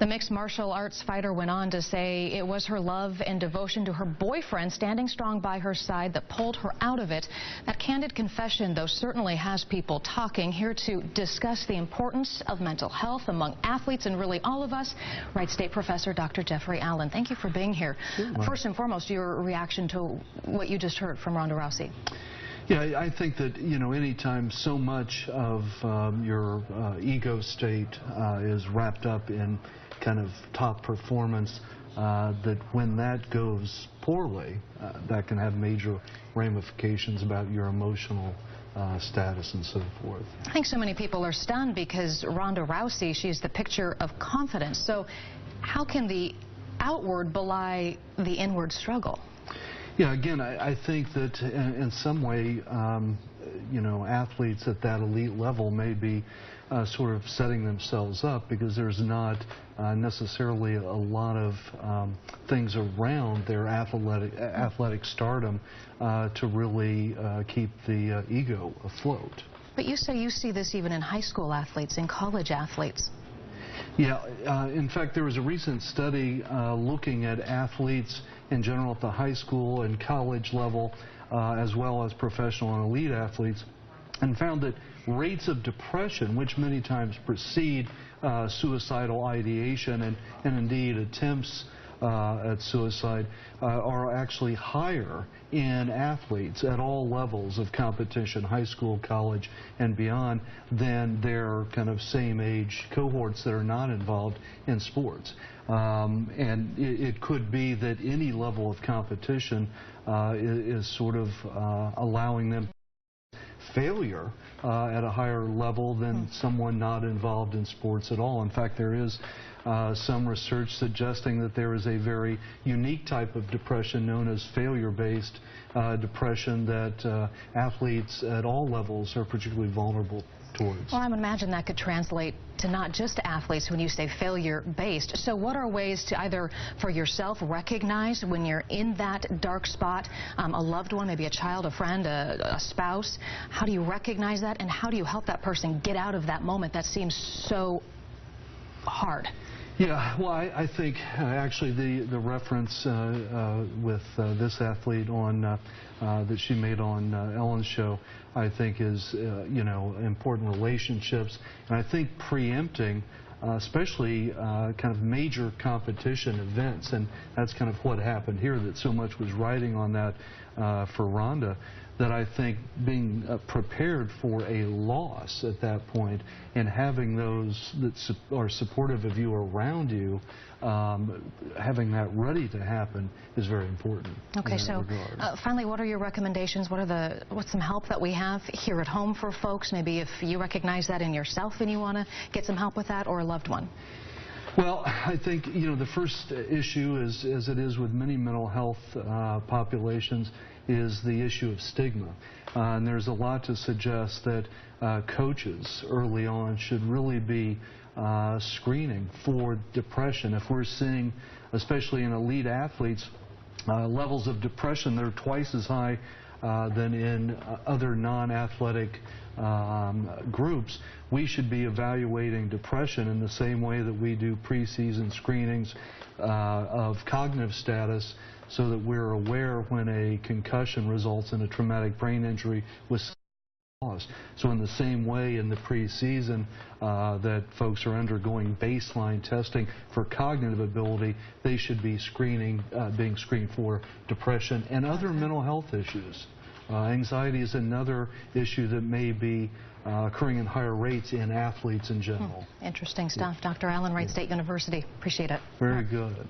The mixed martial arts fighter went on to say it was her love and devotion to her boyfriend standing strong by her side that pulled her out of it. That candid confession, though, certainly has people talking. Here to discuss the importance of mental health among athletes and really all of us, Wright State professor Dr. Jeffrey Allen. Thank you for being here. First and foremost, your reaction to what you just heard from Ronda Rousey. Yeah, I think that, anytime so much of your ego state is wrapped up in kind of top performance, that when that goes poorly, that can have major ramifications about your emotional status and so forth. I think so many people are stunned because Ronda Rousey, she's the picture of confidence. So how can the outward belie the inward struggle? Yeah, again, I think that in some way, athletes at that elite level may be sort of setting themselves up because there's not necessarily a lot of things around their athletic stardom to really keep the ego afloat. But you say you see this even in high school athletes, in college athletes. Yeah, in fact, there was a recent study looking at athletes in general at the high school and college level, as well as professional and elite athletes, and found that rates of depression, which many times precede suicidal ideation and indeed attempts at suicide, are actually higher in athletes at all levels of competition, high school, college, and beyond, than their kind of same age cohorts that are not involved in sports. And it could be that any level of competition is sort of allowing them failure at a higher level than someone not involved in sports at all. In fact, there is some research suggesting that there is a very unique type of depression known as failure-based depression that athletes at all levels are particularly vulnerable towards. Well, I would imagine that could translate to not just athletes when you say failure-based. So what are ways to either for yourself recognize when you're in that dark spot, a loved one, maybe a child, a friend, a spouse? How do you recognize that, and how do you help that person get out of that moment that seems so hard? Yeah, well, I think actually the reference with this athlete on that she made on Ellen's show, I think is important relationships, and I think preempting especially kind of major competition events, and that's kind of what happened here, that so much was riding on that for Ronda, that I think being prepared for a loss at that point and having those that are supportive of you around you, having that ready to happen is very important. Okay, so finally, what are your recommendations? What's some help that we have here at home for folks? Maybe if you recognize that in yourself and you want to get some help with that, or a loved one. Well, I think, the first issue is, as it is with many mental health populations, is the issue of stigma. And there's a lot to suggest that coaches early on should really be screening for depression. If we're seeing, especially in elite athletes, levels of depression that are twice as high than in other non-athletic groups, we should be evaluating depression in the same way that we do preseason screenings of cognitive status, so that we're aware when a concussion results in a traumatic brain injury with loss. So in the same way in the preseason that folks are undergoing baseline testing for cognitive ability, they should be being screened for depression and other mental health issues. Anxiety is another issue that may be occurring in higher rates in athletes in general. Interesting stuff. Dr. Allen, Wright State University. Appreciate it. Very good.